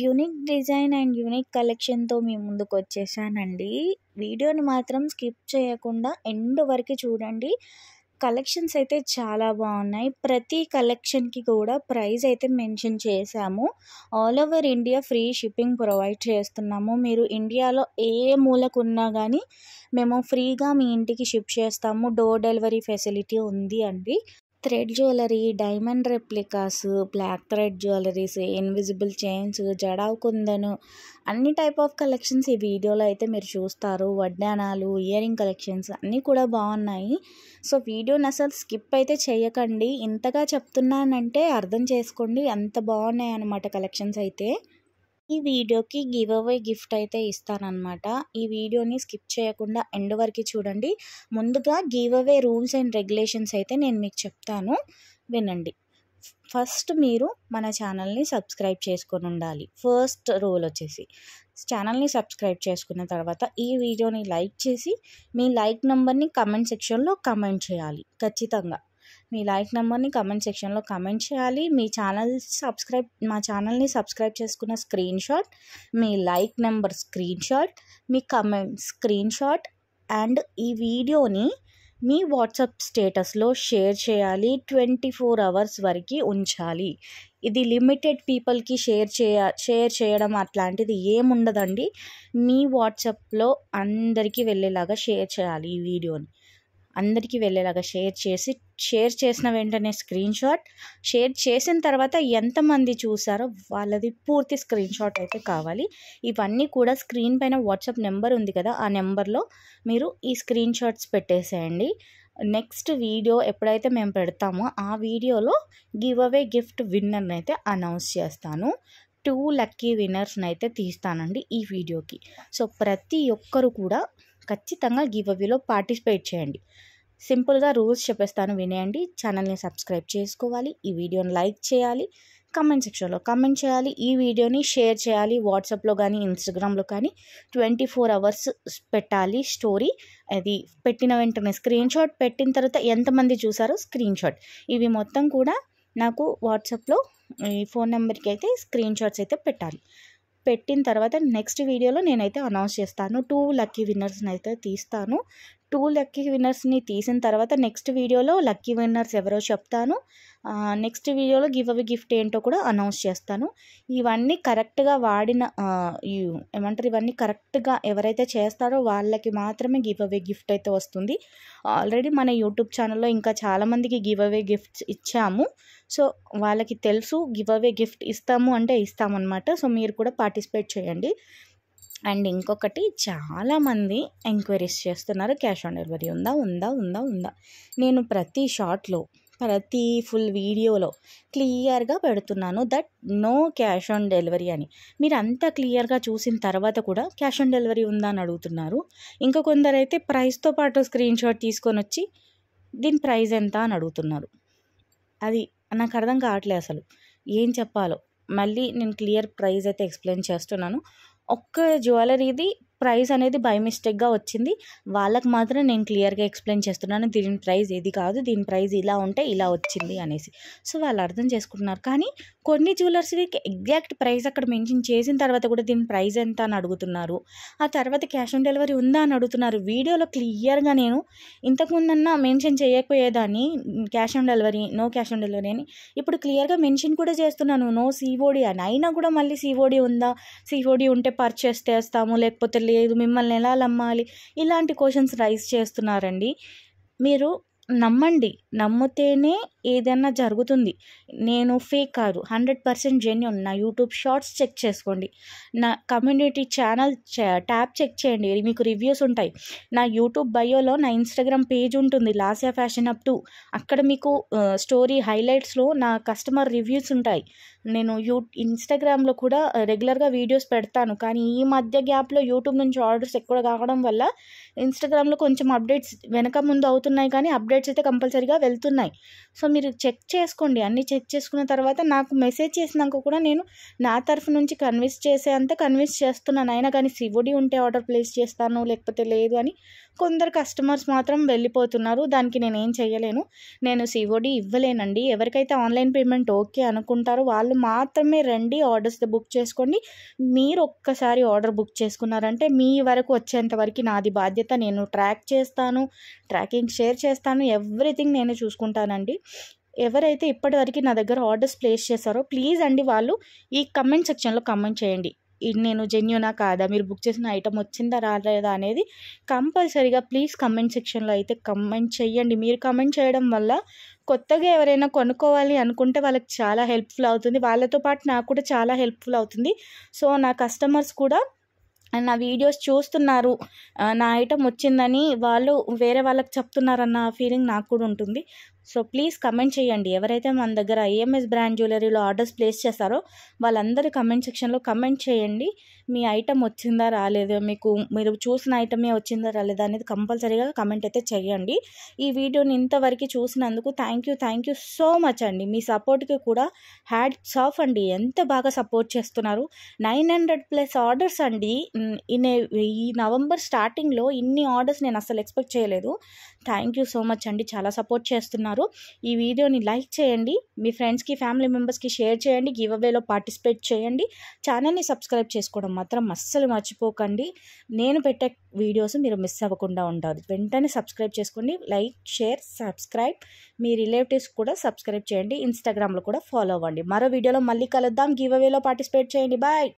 Unique design and unique కలెక్షన్‌తో మీ ముందుకొచ్చేసానండి. వీడియోని మాత్రం skip చేయకుండా ఎండ్ వరకు చూడండి. కలెక్షన్స్ అయితే చాలా బాగున్నాయి. ప్రతి కలెక్షన్‌కి కూడా ప్రైస్ అయితే మెన్షన్ చేశాము. All over India free shipping provide చేస్తున్నాము. మీరు ఇండియాలో ఏ మూలకున్నా గానీ మేము ఫ్రీగా మీ ఇంటికి షిప్ చేస్తాము. డోర్ డెలివరీ ఫెసిలిటీ ఉంది అండి. Thread jewellery, diamond replicas, black thread jewelleries, invisible chains, jadau kundan అన్ని టైప్ ఆఫ్ కలెక్షన్స్ ఈ వీడియోలో అయితే మీరు చూస్తారు. వడ్డానాలు, ఇయరింగ్ కలెక్షన్స్ అన్నీ కూడా బాగున్నాయి. సో వీడియోని అసలు స్కిప్ అయితే చేయకండి. ఇంతగా చెప్తున్నానంటే అర్థం చేసుకోండి, అంత బాగున్నాయి అన్నమాట కలెక్షన్స్ అయితే. ఈ వీడియోకి గివ్ అవే గిఫ్ట్ అయితే ఇస్తానన్నమాట. ఈ వీడియోని స్కిప్ చేయకుండా ఎండ్ వరకు చూడండి. ముందుగా give away rules and regulations అయితే నేను మీకు చెప్తాను, వినండి. ఫస్ట్ మీరు మన ఛానల్ని సబ్స్క్రైబ్ చేసుకొని ఉండాలి. ఫస్ట్ రూల్ వచ్చేసి ఛానల్ని సబ్స్క్రైబ్ చేసుకున్న తర్వాత ఈ వీడియోని లైక్ చేసి మీ లైక్ నెంబర్ని కమెంట్ సెక్షన్లో కమెంట్ చేయాలి. ఖచ్చితంగా మీ లైక్ నెంబర్ని కమెంట్ సెక్షన్లో కమెంట్ చేయాలి. మా ఛానల్ని సబ్స్క్రైబ్ చేసుకున్న screen shot, me like number screen shot, me comment screen shot and ఈ వీడియోని మీ వాట్సాప్ స్టేటస్లో షేర్ చేయాలి. 24 hours వరకు ఉంచాలి. ఇది లిమిటెడ్ పీపుల్కి షేర్ చేయడం అట్లాంటిది ఏముండదండి. మీ వాట్సాప్లో అందరికీ వెళ్ళేలాగా షేర్ చేయాలి. ఈ వీడియోని అందరికీ వెళ్ళేలాగా షేర్ చేసిన వెంటనే స్క్రీన్ షాట్, షేర్ చేసిన తర్వాత ఎంతమంది చూసారో వాళ్ళది పూర్తి స్క్రీన్ షాట్ అయితే కావాలి. ఇవన్నీ కూడా స్క్రీన్ పైన వాట్సాప్ నెంబర్ ఉంది కదా, ఆ నెంబర్లో మీరు ఈ స్క్రీన్ షాట్స్ పెట్టేసేయండి. నెక్స్ట్ వీడియో ఎప్పుడైతే మేము పెడతామో ఆ వీడియోలో గివ్ అవే గిఫ్ట్ విన్నర్ని అయితే అనౌన్స్ చేస్తాను. 2 లక్కీ విన్నర్స్ని అయితే తీస్తానండి ఈ వీడియోకి. సో ప్రతి ఒక్కరు కూడా ఖచ్చితంగా గివ్ అవేలో పార్టిసిపేట్ చేయండి. సింపుల్గా రూల్స్ చెప్పేస్తాను, వినేయండి. ఛానల్ని సబ్స్క్రైబ్ చేసుకోవాలి, ఈ వీడియోని లైక్ చేయాలి, కమెంట్ సెక్షన్లో కమెంట్ చేయాలి, ఈ వీడియోని షేర్ చేయాలి. వాట్సాప్లో కానీ ఇన్స్టాగ్రామ్లో కానీ 24 hours పెట్టాలి స్టోరీ. అది పెట్టిన వెంటనే స్క్రీన్ షాట్, పెట్టిన తర్వాత ఎంతమంది చూసారో స్క్రీన్ షాట్, ఇవి మొత్తం కూడా నాకు వాట్సాప్లో ఈ ఫోన్ నెంబర్కి అయితే స్క్రీన్ షాట్స్ అయితే పెట్టాలి. పెట్టిన తర్వాత నెక్స్ట్ వీడియోలో నేనైతే అనౌన్స్ చేస్తాను. 2 లక్కీ విన్నర్స్ని అయితే తీస్తాను. 2 లక్కీ విన్నర్స్ని తీసిన తర్వాత నెక్స్ట్ వీడియోలో లక్కీ విన్నర్స్ ఎవరో చెప్తాను. నెక్స్ట్ వీడియోలో గివ్ అవే గిఫ్ట్ ఏంటో కూడా అనౌన్స్ చేస్తాను. ఇవన్నీ కరెక్ట్గా ఇవన్నీ కరెక్ట్గా ఎవరైతే చేస్తారో వాళ్ళకి మాత్రమే గివ్ అవే గిఫ్ట్ అయితే వస్తుంది. ఆల్రెడీ మన యూట్యూబ్ ఛానల్లో ఇంకా చాలామందికి గివ్ అవే గిఫ్ట్స్ ఇచ్చాము. సో వాళ్ళకి తెలుసు గివ్ అవే గిఫ్ట్ ఇస్తాము అంటే ఇస్తామన్నమాట. సో మీరు కూడా పార్టిసిపేట్ చేయండి. అండ్ ఇంకొకటి, చాలామంది ఎంక్వైరీస్ చేస్తున్నారు, క్యాష్ ఆన్ డెలివరీ ఉందా. నేను ప్రతి షార్ట్లో, ప్రతి ఫుల్ వీడియోలో క్లియర్గా పెడుతున్నాను that no cash on delivery అని. మీరు అంతా క్లియర్గా చూసిన తర్వాత కూడా క్యాష్ ఆన్ డెలివరీ ఉందా అని అడుగుతున్నారు. ఇంకా కొందరైతే ప్రైస్తో పాటు స్క్రీన్ షాట్ తీసుకొని వచ్చి దీని ప్రైస్ ఎంత అని అడుగుతున్నారు. అది నాకు అర్థం కావట్లేదు అసలు ఏం చెప్పాలో. మళ్ళీ నేను క్లియర్ ప్రైస్ అయితే ఎక్స్ప్లెయిన్ చేస్తున్నాను. ఒక్క జ్యువెలరీది ప్రైస్ అనేది బై మిస్టేక్గా వచ్చింది, వాళ్ళకి మాత్రం నేను క్లియర్గా ఎక్స్ప్లెయిన్ చేస్తున్నాను. దీని ప్రైస్ ఇది కాదు, దీని ప్రైస్ ఇలా ఉంటే ఇలా వచ్చింది అనేసి. సో వాళ్ళు అర్థం చేసుకుంటున్నారు. కానీ కొన్ని జ్యువెలర్స్కి ఎగ్జాక్ట్ ప్రైస్ అక్కడ మెన్షన్ చేసిన తర్వాత కూడా దీని ప్రైస్ ఎంత అని అడుగుతున్నారు. ఆ తర్వాత క్యాష్ ఆన్ డెలివరీ ఉందా అని అడుగుతున్నారు. వీడియోలో క్లియర్గా నేను ఇంతకుముందన్నా మెన్షన్ చేయకపోయేదాన్ని cash on delivery, no cash on delivery అని. ఇప్పుడు క్లియర్గా మెన్షన్ కూడా చేస్తున్నాను నో సిఓడి అని. అయినా కూడా మళ్ళీ సిఓడి ఉందా, సిఓడి ఉంటే పర్చేస్ చేస్తాము, లేకపోతే లేదు, మిమ్మల్ని ఎలా నమ్మాలి, ఇలాంటి క్వశ్చన్స్ రైజ్ చేస్తున్నారండి. మీరు నమ్మండి, నమ్మితేనే ఏదైనా జరుగుతుంది. నేను ఫేక్ కాదు, 100% జెన్యూన్. నా యూట్యూబ్ షార్ట్స్ చెక్ చేసుకోండి, నా కమ్యూనిటీ ఛానల్ ట్యాబ్ చెక్ చేయండి, మీకు రివ్యూస్ ఉంటాయి. నా యూట్యూబ్ బయోలో నా ఇన్స్టాగ్రామ్ పేజ్ ఉంటుంది, లాస్యా ఫ్యాషన్ అప్ టు. అక్కడ మీకు స్టోరీ హైలైట్స్లో నా కస్టమర్ రివ్యూస్ ఉంటాయి. నేను ఇన్స్టాగ్రామ్లో కూడా రెగ్యులర్గా వీడియోస్ పెడతాను. కానీ ఈ మధ్య గ్యాప్లో యూట్యూబ్ నుంచి ఆర్డర్స్ ఎక్కువ కావడం వల్ల ఇన్స్టాగ్రామ్లో కొంచెం అప్డేట్స్ వెనక ముందు అవుతున్నాయి, కానీ అప్డేట్స్ అయితే కంపల్సరీగా వెళ్తున్నాయి. సో మీరు చెక్ చేసుకోండి. అన్నీ చెక్ చేసుకున్న తర్వాత నాకు మెసేజ్ చేసినాక కూడా నేను నా తరఫు నుంచి కన్విన్స్ చేస్తున్నాను. అయినా కానీ సివోడి ఉంటే ఆర్డర్ ప్లేస్ చేస్తాను, లేకపోతే లేదు అని కొందరు కస్టమర్స్ మాత్రం వెళ్ళిపోతున్నారు. దానికి నేనేం చేయలేను. నేను సిఓడి ఇవ్వలేనండి. ఎవరికైతే ఆన్లైన్ పేమెంట్ ఓకే అనుకుంటారో వాళ్ళు మాత్రమే రండి, ఆర్డర్స్ బుక్ చేసుకోండి. మీరు ఒక్కసారి ఆర్డర్ బుక్ చేసుకున్నారంటే మీ వరకు వచ్చేంత వరకు నాది బాధ్యత. నేను ట్రాక్ చేస్తాను, ట్రాకింగ్ షేర్ చేస్తాను, ఎవ్రీథింగ్ నేను చూసుకుంటానండి. ఎవరైతే ఇప్పటివరకు నా దగ్గర ఆర్డర్స్ ప్లేస్ చేశారో ప్లీజ్ అండి వాళ్ళు ఈ కమెంట్ సెక్షన్లో కమెంట్ చేయండి. ఇది నేను జెన్యూనా కాదా, మీరు బుక్ చేసిన ఐటమ్ వచ్చిందా రాలేదా అనేది కంపల్సరీగా ప్లీజ్ కమెంట్ సెక్షన్లో అయితే కమెంట్ చేయండి. మీరు కమెంట్ చేయడం వల్ల కొత్తగా ఎవరైనా కొనుక్కోవాలి అనుకుంటే వాళ్ళకి చాలా హెల్ప్ఫుల్ అవుతుంది. వాళ్ళతో పాటు నాకు కూడా చాలా హెల్ప్ఫుల్ అవుతుంది. సో నా కస్టమర్స్ కూడా నా వీడియోస్ చూస్తున్నారు, నా ఐటమ్ వచ్చిందని వాళ్ళు వేరే వాళ్ళకి చెప్తున్నారన్న ఫీలింగ్ నాకు కూడా ఉంటుంది. సో ప్లీజ్ కమెంట్ చేయండి. ఎవరైతే మన దగ్గర ఏఎంఎస్ బ్రాండ్ జ్యువెలరీలో ఆర్డర్స్ ప్లేస్ చేస్తారో వాళ్ళందరూ కమెంట్ సెక్షన్లో కమెంట్ చేయండి. మీ ఐటమ్ వచ్చిందా రాలేదా, మీరు చూసిన ఐటమే వచ్చిందా రాలేదా అనేది కంపల్సరీగా కమెంట్ అయితే చేయండి. ఈ వీడియోని ఇంతవరకు చూసినందుకు థ్యాంక్ యూ సో మచ్ అండి. మీ సపోర్ట్కి కూడా హ్యాట్స్ ఆఫ్ అండి. ఎంత బాగా సపోర్ట్ చేస్తున్నారు. 900+ ఆర్డర్స్ అండి. ఈ నవంబర్ స్టార్టింగ్లో ఇన్ని ఆర్డర్స్ నేను అసలు ఎక్స్పెక్ట్ చేయలేదు. థ్యాంక్ యూ సో మచ్ అండి. చాలా సపోర్ట్ చేస్తున్నారు. ఈ వీడియోని లైక్ చేయండి, మీ ఫ్రెండ్స్కి ఫ్యామిలీ మెంబర్స్కి షేర్ చేయండి, గివ్ అవేలో పార్టిసిపేట్ చేయండి. ఛానల్ని సబ్స్క్రైబ్ చేసుకోవడం మాత్రం అస్సలు మర్చిపోకండి. నేను పెట్టే వీడియోస్ మీరు మిస్ అవ్వకుండా ఉంటారు. వెంటనే సబ్స్క్రైబ్ చేసుకోండి. Like, share, subscribe. మీ రిలేటివ్స్ కూడా సబ్స్క్రైబ్ చేయండి. ఇన్స్టాగ్రామ్లో కూడా ఫాలో అవ్వండి. మరో వీడియోలో మళ్ళీ కలుద్దాం. గివ్ అవేలో పార్టిసిపేట్ చేయండి. బాయ్.